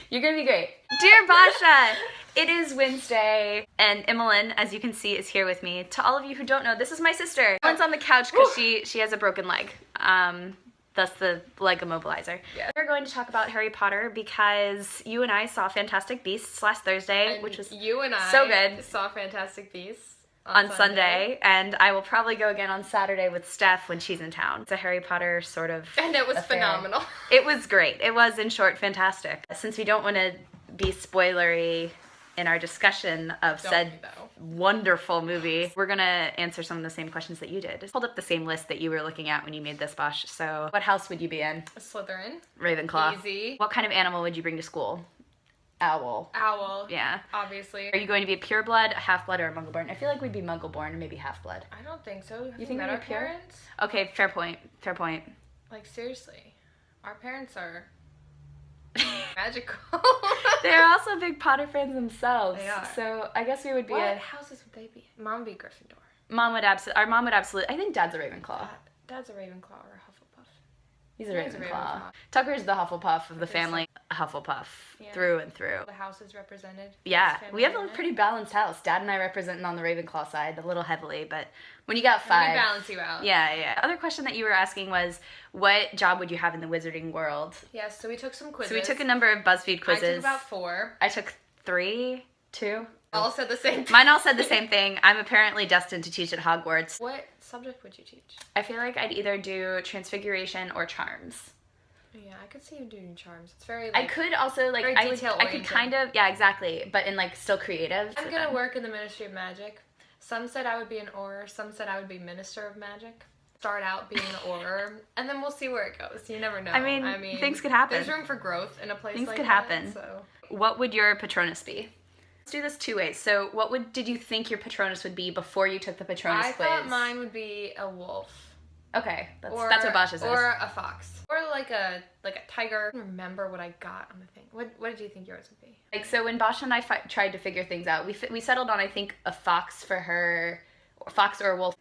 You're gonna be great. Dear Basia, it is Wednesday, and Emmeline, as you can see, is here with me. To all of you who don't know, this is my sister. Emmeline's on the couch because she has a broken leg. Thus the leg immobilizer. Yeah. We're going to talk about Harry Potter because you and I saw Fantastic Beasts last Thursday, which was you and I so good. Saw Fantastic Beasts on Sunday, and I will probably go again on Saturday with Steph when she's in town. It's a Harry Potter sort of And it was affair. phenomenal. It was great. It was, in short, fantastic. Since we don't want to be spoilery in our discussion of said wonderful movie, we're gonna answer some of the same questions that you did. Just hold up the same list that you were looking at when you made this, Bosh. So, what house would you be in? A Slytherin. Ravenclaw. Easy. What kind of animal would you bring to school? Owl. Owl. Yeah. Obviously. Are you going to be a pureblood, a half-blood, or a muggle-born? I feel like we'd be muggle-born and maybe half-blood. I don't think so. You think met our pure? parents? Okay, fair point. Fair point. Like, seriously. Our parents are magical. They're also big Potter fans themselves. They are. So I guess we would be What houses would they be in? Mom would be Gryffindor. Our mom would absolutely. I think Dad's a Ravenclaw. Dad's a Ravenclaw or a Hufflepuff. He's a Dad's Ravenclaw. Tucker's the Hufflepuff of the family. Hufflepuff through and through. The house is represented. Yeah, we have a pretty balanced house. Dad and I representing on the Ravenclaw side, a little heavily, but when you got five, we balance you out. Yeah. Other question that you were asking was, what job would you have in the wizarding world? Yes, so we took some quizzes. So we took a number of BuzzFeed quizzes. I took about 4. I took 3, 2. All said the same thing. Mine all said the same thing. I'm apparently destined to teach at Hogwarts. What subject would you teach? I feel like I'd either do Transfiguration or Charms. Yeah, I could see you doing Charms. It's very, I could also, like, I could kind of, yeah, exactly, but in, like, still creative. I'm gonna work in the Ministry of Magic. Some said I would be an Auror, some said I would be Minister of Magic. Start out being an Auror, and then we'll see where it goes. You never know. I mean things could happen. There's room for growth in a place like that. Things could happen. So. What would your Patronus be? Let's do this 2 ways. So what did you think your Patronus would be before you took the Patronus quiz? I thought mine would be a wolf. Okay, that's what Basha says. Or a fox. Or like a tiger. I don't remember what I got on the thing. What did you think yours would be? Like, so when Basha and I tried to figure things out, we settled on, I think, a fox for her, or fox or a wolf,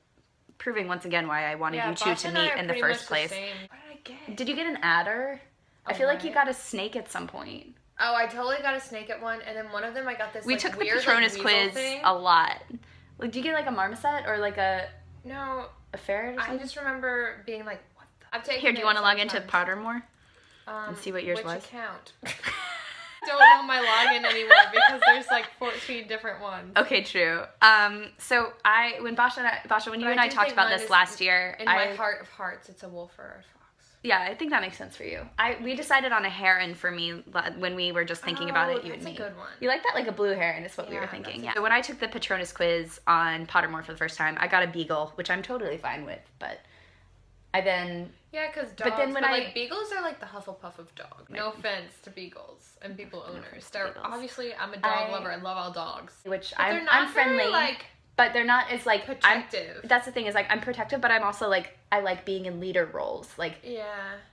proving once again why I wanted you two to meet in the first place. What did I get? Did you get an adder? I feel like you got a snake at some point. Oh, I totally got a snake at one, and then one of them I got this We like, took weird, the Patronus quiz thing. a lot. Like, did you get like a marmoset or like a ferret or something? I just remember being like, what the? I've taken Here, do you want to log into Pottermore and see what yours was? Which account? Don't know my login anymore because there's like 14 different ones. Okay, true. So when Basha, when you and I talked about this last year, in my heart of hearts, it's a wolf or a fox. Yeah, I think that makes sense for you. We decided on a heron for me when we were just thinking about it, you and me. That's a good one. You like that? Like a blue heron is what we were thinking. Yeah. So when I took the Patronus quiz on Pottermore for the first time, I got a beagle, which I'm totally fine with, but I then... Yeah, because dogs, like, beagles are like the Hufflepuff of dogs. No offense to beagles and beagle owners. Obviously, I'm a dog lover. I love all dogs. Which I'm friendly. Very, like... But they're not as, like, protective. That's the thing, is, like, I'm protective, but I'm also, like, I like being in leader roles. Like, yeah.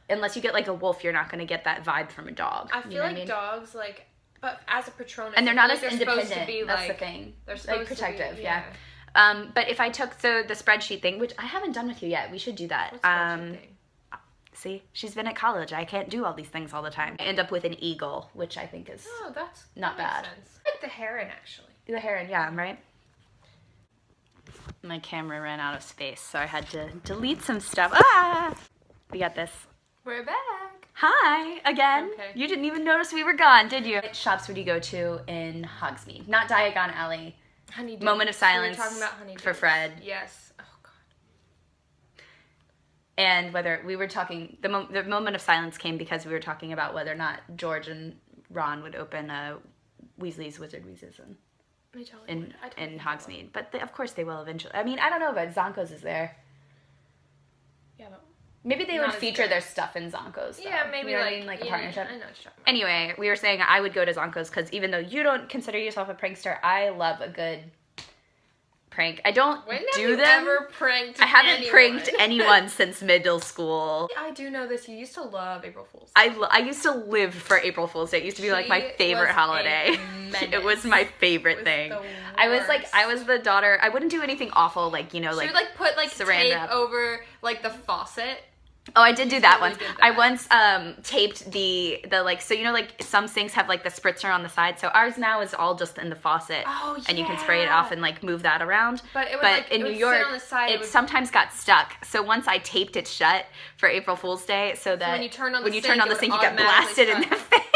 Unless you get, like, a wolf, you're not going to get that vibe from a dog. I feel like dogs, like, but as a Patronus, and they're not as independent. Supposed to be, that's like, the thing. They're supposed like, protective, to be, yeah. But if I took, the spreadsheet thing, which I haven't done with you yet, we should do that. What spreadsheet thing? See, she's been at college. I can't do all these things all the time. I end up with an eagle, which I think is not bad. Sense. I like the heron, actually. The heron, yeah, I'm right. My camera ran out of space, so I had to delete some stuff. Ah! We got this. We're back. Hi, again. Okay. You didn't even notice we were gone, did you? What shops would you go to in Hogsmeade? Not Diagon Alley. Honeydew. Moment of silence we were talking about Honeydew. for Fred. Yes. Oh, God. And whether we were talking, the moment of silence came because we were talking about whether or not George and Ron would open Weasley's Wizard Wheezes in Hogsmeade. But of course they will eventually. I mean, I don't know, but Zonko's is there. Yeah, but maybe they would feature their stuff in Zonko's, though. Yeah, maybe, you know what I mean? Like a partnership. I know what you're talking about. Anyway, we were saying I would go to Zonko's because even though you don't consider yourself a prankster, I love a good prank. I don't do them. Ever pranked I haven't anyone? pranked anyone since middle school. I do know this. You used to love April Fool's. I used to live for April Fool's Day. It used to be like my favorite holiday. It was my favorite thing. I was the daughter. I wouldn't do anything awful, like, you know, like. She would, like, put, like, saran tape wrap over, like, the faucet. Oh, I did do that totally once. did that. I once taped the like, so you know, like some sinks have like the spritzer on the side. So ours now is all just in the faucet, Oh, and you can spray it off and like move that around. But it would, like, in it New would sit York, on the side, it it would- sometimes got stuck. So once I taped it shut for April Fool's Day, so that when you turn on the when you sink, turn on it the sink, you would get blasted in automatically the face.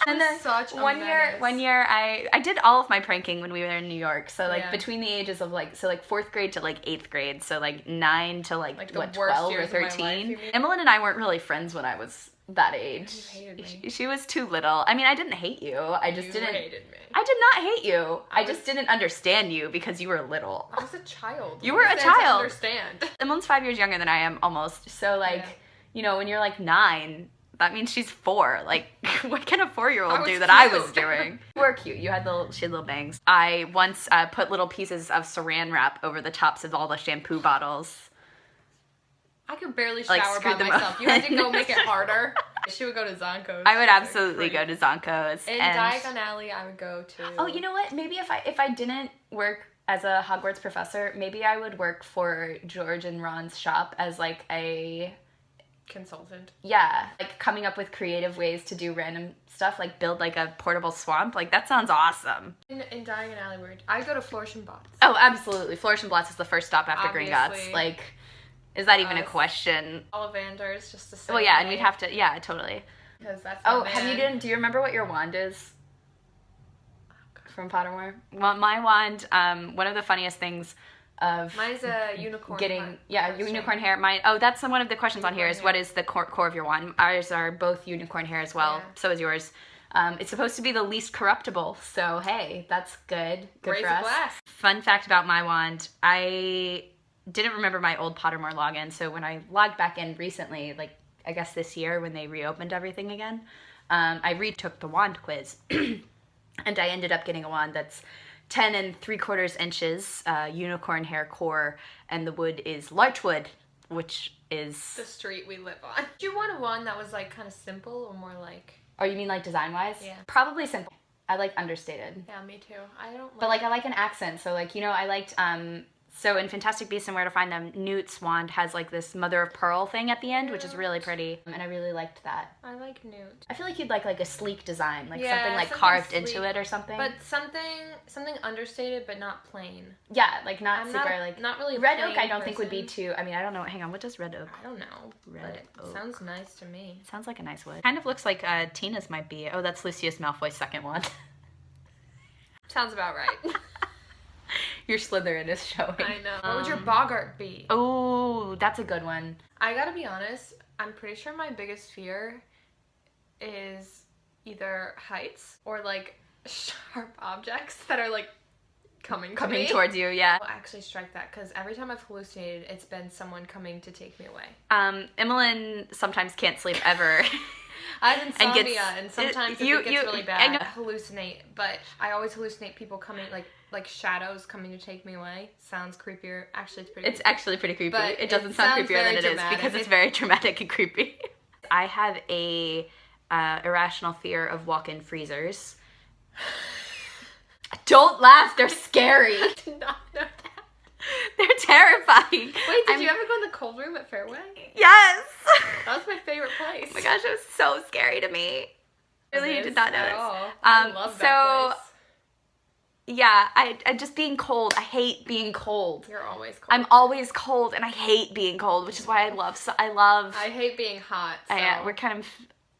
And was then such a one menace. year I did all of my pranking when we were in New York. So like Yeah. between the ages of like 4th grade to like 8th grade. So like 9 to like the what, worst 12 or years of my life, 13. you mean? Emmeline and I weren't really friends when I was that age. You hated me. She was too little. I mean, I didn't hate you. I just You didn't. hated me. I did not hate you. I was- just didn't understand you because you were little. I was a child. You What were is a there to child. Understand? Emmeline's 5 years younger than I am, almost. So like, Yeah. you know, when you're like 9, that means she's 4. Like, what can a 4-year-old I was do that I cute. was doing? You were cute. You had she had little bangs. I once put little pieces of saran wrap over the tops of all the shampoo bottles. I could barely Like, shower by screwed them myself. up. You had to go make it harder. She would go to Zonko's. I would absolutely go to Zonko's. In Diagon Alley, I would go to. Oh, you know what? Maybe if I didn't work as a Hogwarts professor, maybe I would work for George and Ron's shop as like a Consultant. like coming up with creative ways to do random stuff, like build like a portable swamp. Like that sounds awesome. In Diagon Alley, I'd go to Flourish and Bots. Oh, absolutely. Flourish and Blotts is the first stop after Gringotts. Obviously. Like, is that even a Us. question? Ollivanders, just to say. Well, yeah, and we'd have to. Yeah, totally. Because that's. Oh, my have you man. do you remember what your wand is? From Pottermore? Well, my wand, one of the funniest things of Mine's a unicorn. getting, heart. unicorn hair. Mine, that's one of the questions on here is Unicorn what is the core of your wand? Ours are both unicorn hair as well. Yeah. So is yours. It's supposed to be the least corruptible. So, hey, that's good. Good Raise for a us. glass. Fun fact about my wand, I didn't remember my old Pottermore login. So when I logged back in recently, like I guess this year when they reopened everything again, I retook the wand quiz. And I ended up getting a wand that's 10 3/4 inches, unicorn hair core, and the wood is larchwood, which is... The street we live on. Do you want a wand that was like kind of simple or more like? Oh, you mean like design-wise? Yeah. Probably simple. I like understated. Yeah, me too. I don't. But like I like an accent, so like, you know, I liked so in Fantastic Beasts and Where to Find Them, Newt's wand has like this mother of pearl thing at the end, which is really pretty, and I really liked that. I like Newt. I feel like you'd like a sleek design, like Yeah, something like something carved sleek, into it or something. But something understated, but not plain. Yeah, like not I'm super not, like not really. A red plain oak. I don't think would be person. too. I mean, I don't know. Hang on, what does red oak? I don't know. Red but oak. it sounds nice to me. Sounds like a nice wood. Kind of looks like Tina's might be. Oh, that's Lucius Malfoy's second one. Sounds about right. Your Slytherin is showing. I know. What would your Bogart be? Oh, that's a good one. I gotta be honest. I'm pretty sure my biggest fear is either heights or like sharp objects that are like coming Coming me. towards you, yeah. I'll actually strike that because every time I've hallucinated, it's been someone coming to take me away. Emmeline sometimes can't sleep ever. I have insomnia, And gets- and sometimes you- if it gets really I bad, know- I hallucinate. But I always hallucinate people coming, like shadows coming to take me away. Sounds creepier. Actually, it's pretty. It's actually pretty creepy. But It doesn't it sound sounds creepier than very it is dramatic. because it's very dramatic and creepy. I have a irrational fear of walk-in freezers. Don't laugh, they're scary. I did not know that. They're terrifying. Wait, did you ever go in the cold room at Fairway? Yes. That was my favorite place. Oh my gosh, it was so scary to me. Really, you It did is not know at this. all. I love that place. Yeah, I just being cold. I hate being cold. You're always cold. I'm always cold, and I hate being cold, which is why I love. I hate being hot. So we're kind of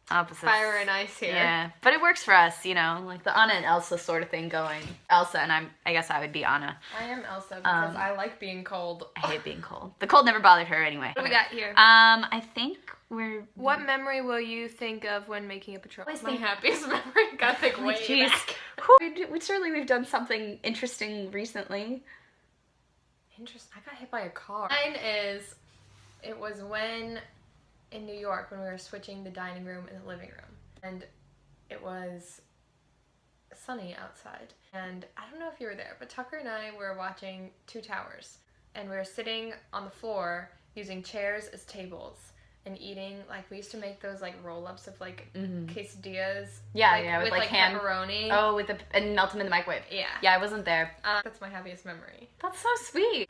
opposites. fire and ice here. Yeah, but it works for us, you know, like the Anna and Elsa sort of thing going. Elsa and I guess I would be Anna. I am Elsa because I like being cold. I hate being cold. The cold never bothered her anyway. What do we got here? I think we're. What memory will you think of when making a patrol? Always My think- happiest memory. Gotta think way Jeez. back. Surely we've done something interesting recently. Interesting. I got hit by a car. Mine is, it was when, in New York, when we were switching the dining room and the living room. And it was sunny outside. And I don't know if you were there, but Tucker and I were watching Two Towers. And we were sitting on the floor using chairs as tables and eating, like, we used to make those, like, roll-ups of, like, quesadillas. Yeah, with like ham. pepperoni. Oh, and melt them in the microwave. Yeah. Yeah, I wasn't there. That's my happiest memory. That's so sweet.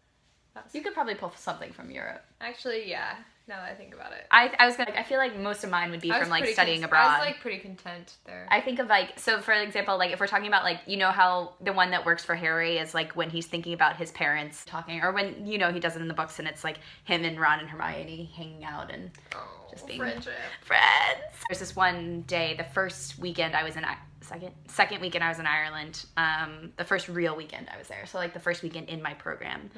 That's, You could probably pull something from Europe. actually, yeah. Now that I think about it. I was gonna, I feel like most of mine would be from like studying abroad. I was like pretty content there. I think of like, so for example, like if we're talking about like, you know how the one that works for Harry is like when he's thinking about his parents talking, or when, you know, he does it in the books and it's like him and Ron and Hermione hanging out and just being friendship. Friends. There's this one day, the first weekend I was in, second weekend I was in Ireland, the first real weekend I was there. So like the first weekend in my program.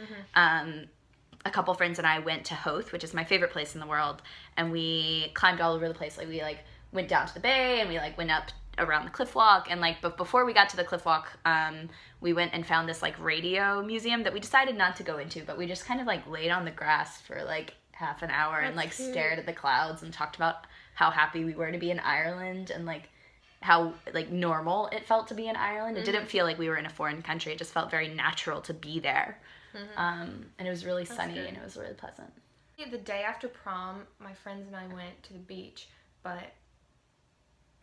A couple friends and I went to Hoth, which is my favorite place in the world, and we climbed all over the place. Like we like went down to the bay and we like went up around the cliff walk, and like, but before we got to the cliff walk, we went and found this like radio museum that we decided not to go into, but we just kind of like laid on the grass for like half an hour and like stared at the clouds and talked about how happy we were to be in Ireland and like how like normal it felt to be in Ireland. It didn't feel like we were in a foreign country. It just felt very natural to be there. And it was really sunny and it was really pleasant. The day after prom, my friends and I went to the beach, but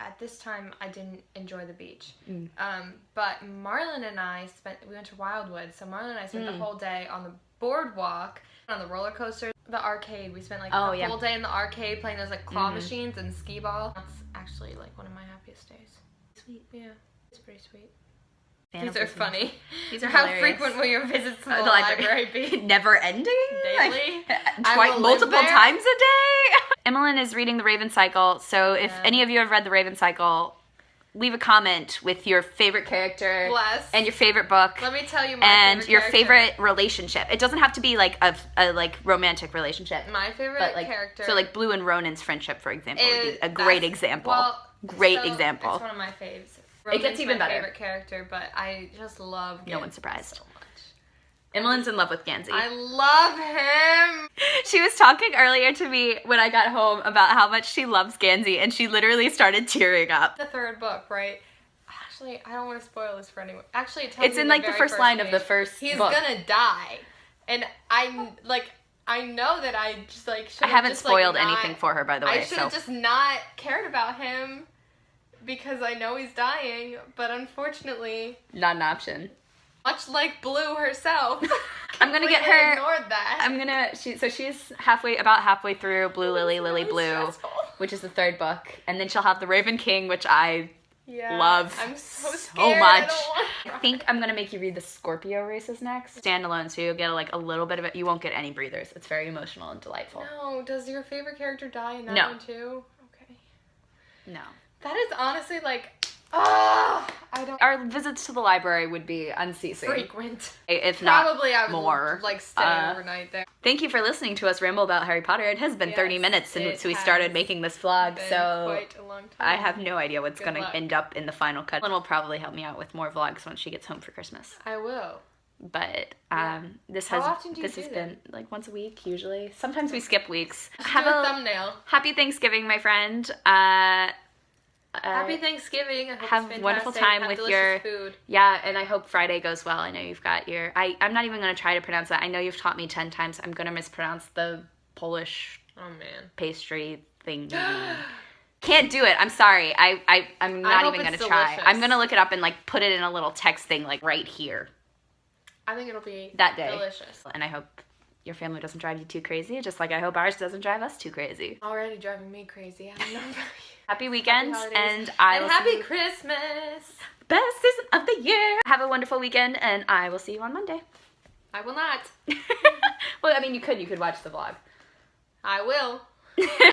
at this time I didn't enjoy the beach. But Marlon and I we went to Wildwood, so Marlon and I spent the whole day on the boardwalk, on the roller coaster, the arcade. We spent like the whole day in the arcade playing those like claw machines and skee ball. That's actually like one of my happiest days. Sweet. Yeah, it's pretty sweet. These are funny. These are How hilarious. frequent will your visits to the library be? Never ending? Daily? Like, multiple times a day? Emmeline is reading The Raven Cycle, so if any of you have read The Raven Cycle, leave a comment with your favorite character and your favorite book. Let me tell you my and favorite your character. favorite relationship. It doesn't have to be like a like romantic relationship. My favorite character. So like Blue and Ronan's friendship, for example, would be a great example. Well, great example. It's one of my faves. It gets even better. My favorite character, but I just love Gansey. No one's surprised. So much. Emmeline's in love with Gansey. I love him. She was talking earlier to me when I got home about how much she loves Gansey, and she literally started tearing up. The third book, right? Actually, I don't want to spoil this for anyone. Actually, it tells it's in like the first line of the first He's book. gonna die, and I know that I just like. I haven't spoiled anything for her, by the way. I should have just not cared about him because I know he's dying, but unfortunately, not an option. Much like Blue herself, I'm gonna get her. Ignored that. So she's about halfway through Blue Lily, Lily Blue, stressful. which is the third book, and then she'll have the Raven King, which I love I'm so scared. much. I think I'm gonna make you read the Scorpio races next. Standalone, so you'll get like a little bit of it. You won't get any breathers. It's very emotional and delightful. No, does your favorite character die in that one too? Okay. No. That is honestly like, I don't. Our visits to the library would be unceasing. Frequent. If not Probably I would more. like stay overnight there. Thank you for listening to us ramble about Harry Potter. It has been 30 minutes since we started making this vlog, so quite a long time. I have no idea what's going to end up in the final cut. Ellen will probably help me out with more vlogs once she gets home for Christmas. I will. But this How has often do you do been like once a week usually. Sometimes we skip weeks. Have a thumbnail. Happy Thanksgiving, my friend. Happy Thanksgiving. I hope have it's a wonderful fantastic. time Have with your food. Yeah, and I hope Friday goes well. I know you've got your I'm not even going to try to pronounce that. I know you've taught me 10 times. I'm going to mispronounce the Polish pastry thing. Can't do it. I'm sorry. I'm not even going to try. I'm going to look it up and like put it in a little text thing like right here. I think it'll be that day. Delicious. And I hope your family doesn't drive you too crazy, just like I hope ours doesn't drive us too crazy. Already driving me crazy. I don't know. Happy weekend, and happy Christmas. Best season of the year. Have a wonderful weekend, and I will see you on Monday. I will not. Well, I mean, you could watch the vlog. I will.